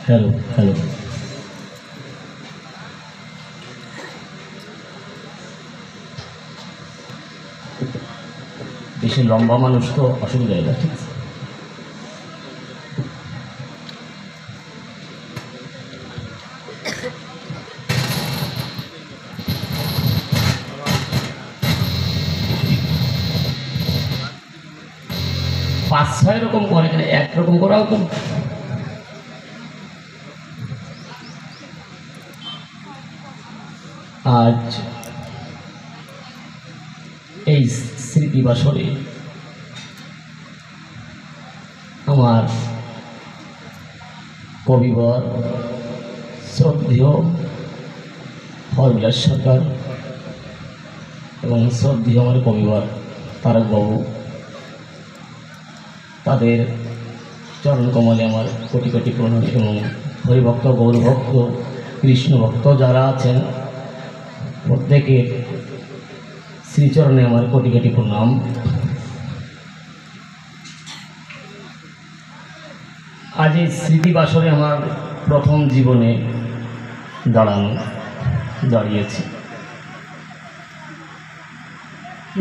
Hello hello, বেশি লম্বা মানুষ তো অসুবিধা হয় না, ঠিক আছে। পাঁচ ছয় রকম করে, একরকম করাও তো। আজ এই স্মৃতিবাসরে আমার কবিবর শ্রদ্ধেয় হরবিলাস সরকার এবং শ্রদ্ধেয় আমার কবিবর তারকবাবু, তাদের চরণ কমলে আমার কোটি কোটি প্রণাম এবং হরিভক্ত গৌরভক্ত কৃষ্ণ ভক্ত যারা আছেন প্রত্যেকের শ্রীচরণে আমার কোটি কোটি প্রণাম। আজ এই স্মৃতিবাসরে আমার প্রথম জীবনে দাঁড়িয়েছি।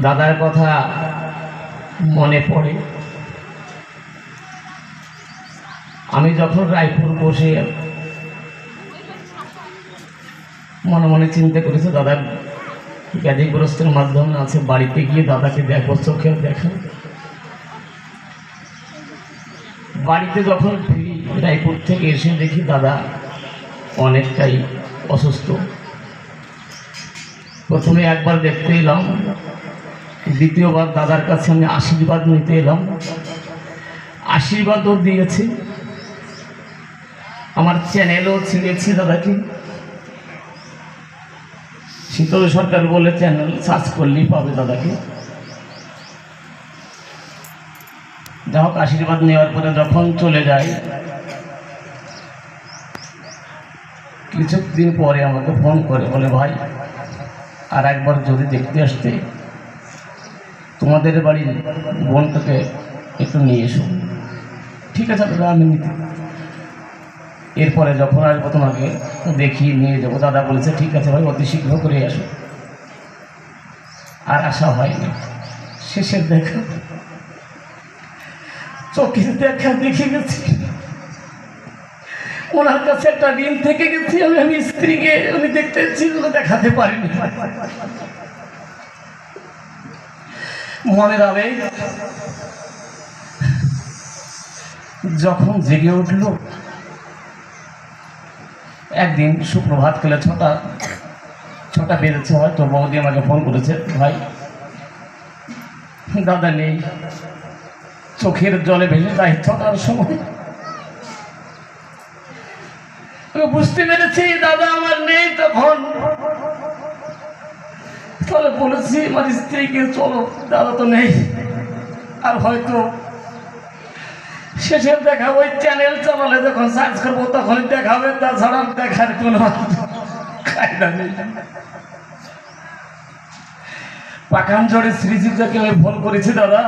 দাদার কথা মনে পড়ে। আমি যখন রায়পুর বসে মনে মনে চিন্তা করেছি দাদার ব্যাধিগ্রস্তের মাধ্যমে আছে, বাড়িতে গিয়ে দাদাকে দেখো, চোখে দেখা। বাড়িতে যখন ফিরি রায়পুর থেকে এসে দেখি দাদা অনেকটাই অসুস্থ। প্রথমে একবার দেখতে এলাম, দ্বিতীয়বার দাদার কাছে আমি আশীর্বাদ নিতে এলাম, আশীর্বাদও দিয়েছি, আমার চ্যানেলও ছিঁড়েছি দাদাকে। শীতল সরকার বলে চ্যানেল সার্চ করলেই পাবে দাদাকে। যা হোক, আশীর্বাদ নেওয়ার পরে যখন চলে যায়, কিছুদিন পরে আমাকে ফোন করে বলে, ভাই আর একবার যদি দেখতে আসতে তোমাদের বাড়ির বোনটাকে একটু নিয়ে এসো। ঠিক আছে দাদা, আমি নিতে। এরপরে যখন আসবো তোমাকে দেখিয়ে নিয়ে যাবো। দাদা বলেছে ঠিক আছে ভাই, অতি শীঘ্র করে আসো। আর আসা হয়নি। শেষের দেখা, চোখের দেখা দেখে গেছি। ওনার কাছে একটা ঋণ থেকে গেছি আমি স্ত্রীকে, উনি দেখতে ছিল দেখাতে পারিনি। মনের আবেগ যখন জেগে উঠল, একদিন সুপ্রভাত কালে ছটা বেজেছে হয়তো, বৌদি আমাকে ফোন করেছে, ভাই দাদা নেই। চোখের জলে ভেসে যায় 6টার সময়। বুঝতে পেরেছি দাদা আমার নেই তখন। তাহলে বলেছি আমার স্ত্রীকে, চলো দাদা তো নেই, আর হয়তো শেষের দেখা ওই চ্যানেল চালালে যখন সার্চ করবো তখনই দেখাবে, তাছাড়া দেখার কোনো কায়দা নেই। পাখানজোড়ে শ্রীজিতাকে আমি ফোন করেছি, দাদা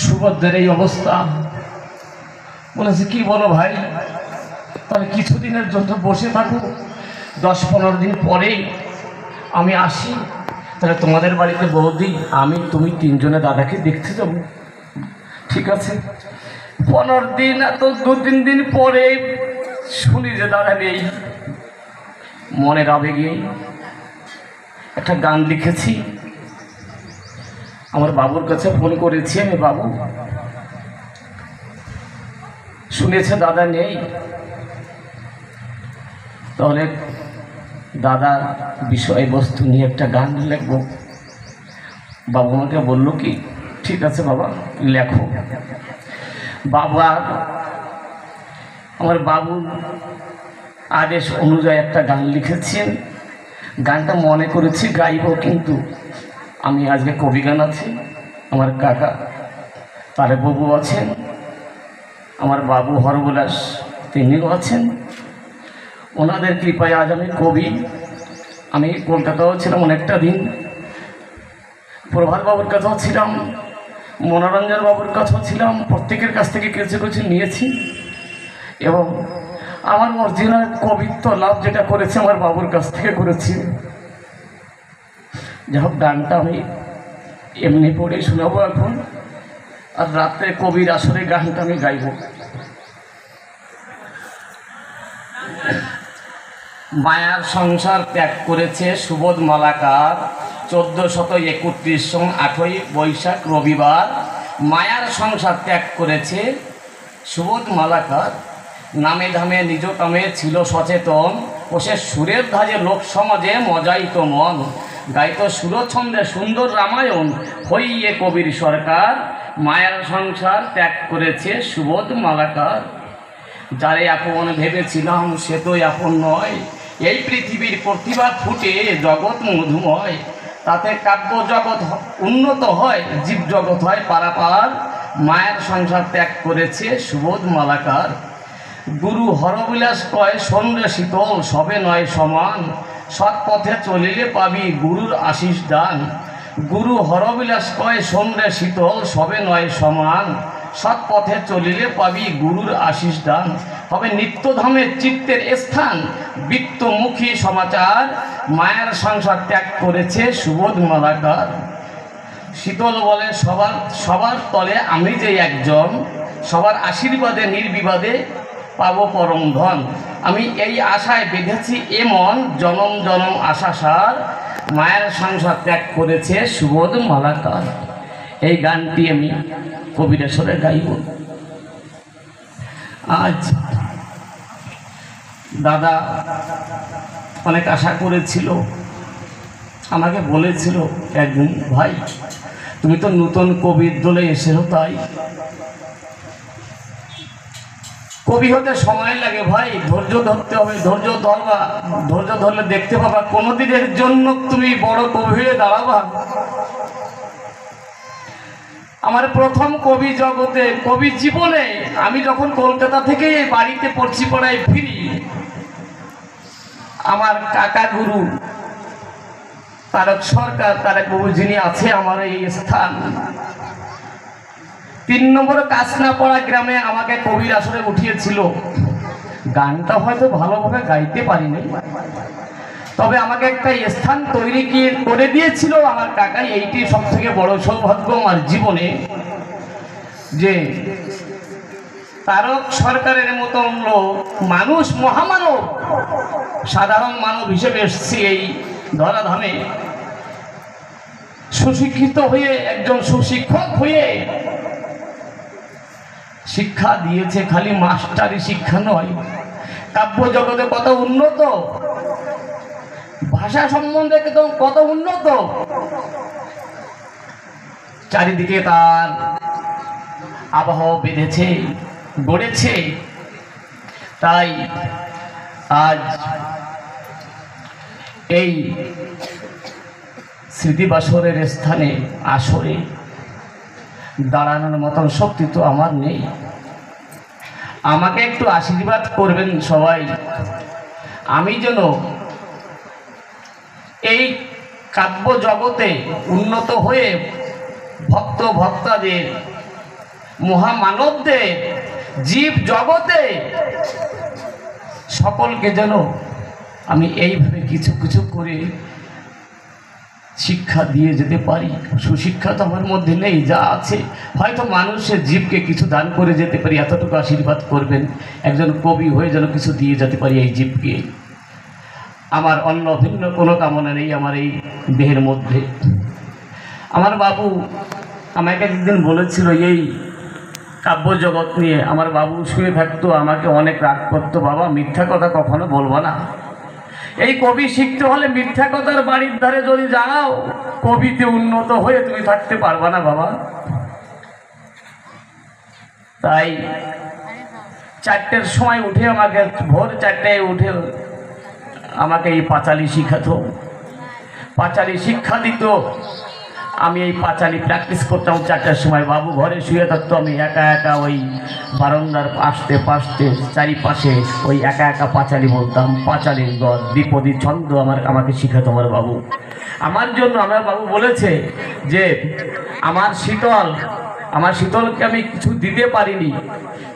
সুভদ্রের এই অবস্থা। বলেছে কি বলো ভাই, তাহলে কিছুদিনের জন্য বসে থাকো, 10-15 দিন পরেই আমি আসি। তাহলে তোমাদের বাড়িতে বৌদি, আমি, তুমি 3 জনে দাদাকে দেখতে যাবো। ঠিক আছে। 15 দিন, এত 2-3 দিন পরে শুনি যে দাদা নেই। মনের আবেগে একটা গান লিখেছি, আমার বাবুর কাছে ফোন করেছি আমি, বাবু শুনেছে দাদা নেই, তাহলে দাদার বিষয়বস্তু নিয়ে একটা গান লিখব। বাবু আমাকে বললো কি, ঠিক আছে বাবা লেখো। বাবা, আমার বাবুর আদেশ অনুযায়ী একটা গান লিখেছেন। গানটা মনে করেছি গাইব, কিন্তু আমি আজকে কবি গান আছে, আমার কাকা তারকবাবু আছেন, আমার বাবু হরবিলাস তিনিও আছেন। ওনাদের কৃপায় আজ আমি কবি। আমি কলকাতাও ছিলাম অনেকটা দিন, প্রভাত বাবুর কাছেও ছিলাম, মনোরঞ্জন বাবুর কাছেও ছিলাম, প্রত্যেকের কাছ থেকে কিছু কিছু নিয়েছি এবং আমার অরিজিনাল কবিত্ব লাভ যেটা করেছে আমার বাবুর কাছ থেকে করেছি। যাই হোক, গানটা আমি এমনি পড়ে শোনাবো এখন, আর রাত্রে কবির আসরে গানটা আমি গাইব। মায়ার সংসার ত্যাগ করেছে সুবোধ মালাকার, 1431 সন 8ই বৈশাখ রবিবার। মায়ার সংসার ত্যাগ করেছে সুবোধ মালাকার, নামে ধামে নিজ কামে ছিল সচেতন, ও সে সুরের ধাজে লোক সমাজে মজাইত মন, গাইত সুরছন্দে সুন্দর রামায়ণ, হইয়ে কবির সরকার। মায়ার সংসার ত্যাগ করেছে সুবোধ মালাকার, যারে আপন ভেবেছিলাম সে তো আপন নয়, এই পৃথিবীর প্রতিভা ফুটে জগৎ মধুময়, তাতে কাব্য জগৎ উন্নত হয়, জীব জগৎ হয় পারাপার। মায়ের সংসার ত্যাগ করেছে সুবোধ মালাকার। গুরু হরবিলাস কয় সন্ধ্যে শীতল সবে নয় সমান, সৎ পথে চলিলে পাবি গুরুর আশিস দান। গুরু হরবিলাস কয় সন্ধ্যে শীতল সবে নয় সমান, সৎ পথে চলিলে পাবি গুরুর আশিস দান। হবে নিত্যধামের চিত্তের স্থান, বৃত্তমুখী সমাচার। মায়ের সংসার ত্যাগ করেছে সুবোধ মালাকার। শীতল বলে সবার তলে আমি যে একজন, সবার আশীর্বাদে নির্বিবাদে পাবো পরম ধন। আমি এই আশায় বেঁধেছি এমন জনম জনম আশা সার। মায়ের সংসার ত্যাগ করেছে সুবোধ মালাকার। এই গানটি আমি কবির আসরে গাইব। আজ দাদা অনেক আশা করেছিল, আমাকে বলেছিল একদিন, ভাই তুমি তো নতুন কবির দলে এসেছো, তাই কবি হতে সময় লাগে ভাই, ধৈর্য ধরতে হবে, ধৈর্য ধরলে দেখতে পাবা কোনোদিনের জন্য তুমি বড় কবি হয়ে দাঁড়াবা। আমার প্রথম কবি জগতে, কবি জীবনে আমি যখন কলকাতা থেকে বাড়িতে পড়ছি পড়ায় ফিরি, আমার কাকা গুরু তারক সরকার, তারক বাবু যিনি আছে আমার এই স্থান 3 নম্বর কাছনাপাড়া গ্রামে আমাকে কবির আসরে উঠিয়েছিল। গানটা হয়তো ভালোভাবে গাইতে পারিনি, তবে আমাকে একটা স্থান তৈরি করে দিয়েছিল আমার কাকা। এইটি সব থেকে বড় সৌভাগ্য আমার জীবনে, যে তারক সরকারের মতন লোক, মানুষ, মহামানব, সাধারণ মানব হিসেবে এসেছি এই ধরাধামে, সুশিক্ষিত হয়ে, একজন সুশিক্ষক হয়ে শিক্ষা দিয়েছে। খালি মাস্টারি শিক্ষা নয়, কাব্য জগতে কত উন্নত, ভাষা সম্বন্ধে কত উন্নত, চারিদিকে তার আবহ বেঁধেছে, গড়েছে। তাই আজ এই স্মৃতিবাসরের স্থানে আসরে দাঁড়ানোর মতন শক্তি তো আমার নেই। আমাকে একটু আশীর্বাদ করবেন সবাই, আমি যেন এই কাব্য জগতে উন্নত হয়ে ভক্তাদের, মহামানবদের, জীব জগতে সকলকে যেন আমি এইভাবে কিছু কিছু করে শিক্ষা দিয়ে যেতে পারি। সুশিক্ষা তো আমার মধ্যে নেই, যা আছে হয়তো মানুষের জীবকে কিছু দান করে যেতে পারি, এতটুকু আশীর্বাদ করবেন। একজন কবি হয়ে যেন কিছু দিয়ে যেতে পারি এই জীবকে। আমার অন্য ভিন্ন কোনো কামনা নেই আমার এই দেহের মধ্যে। আমার বাবু আমাকে একদিন বলেছিল এই কাব্য জগৎ নিয়ে, আমার বাবু শুয়ে থাকতো, আমাকে অনেক রাগ করতো, বাবা মিথ্যা কথা কখনো বলবো না, এই কবি শিখতে হলে মিথ্যা কথার বাড়ির ধারে যদি যাও, কবিতে উন্নত হয়ে তুমি থাকতে পারবা না বাবা। তাই 4টের সময় উঠে, আমাকে ভোর 4টায় উঠে আমাকে এই পাঁচালি শিখাতো, পাঁচালি শিক্ষা দিত। আমি এই পাঁচালি প্র্যাকটিস করতাম 4টার সময়। বাবু ঘরে শুয়ে থাকতো, আমি একা একা ওই বারান্দার পাশে চারিপাশে ওই একা একা পাঁচালি বলতাম। পাঁচালির গদ দ্বিপদী ছন্দ আমাকে শিখাতো আমার বাবু। আমার জন্য আমার বাবু বলেছে যে আমার শীতলকে আমি কিছু দিতে পারিনি,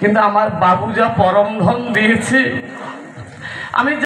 কিন্তু আমার বাবু যা পরম ধন দিয়েছে আমি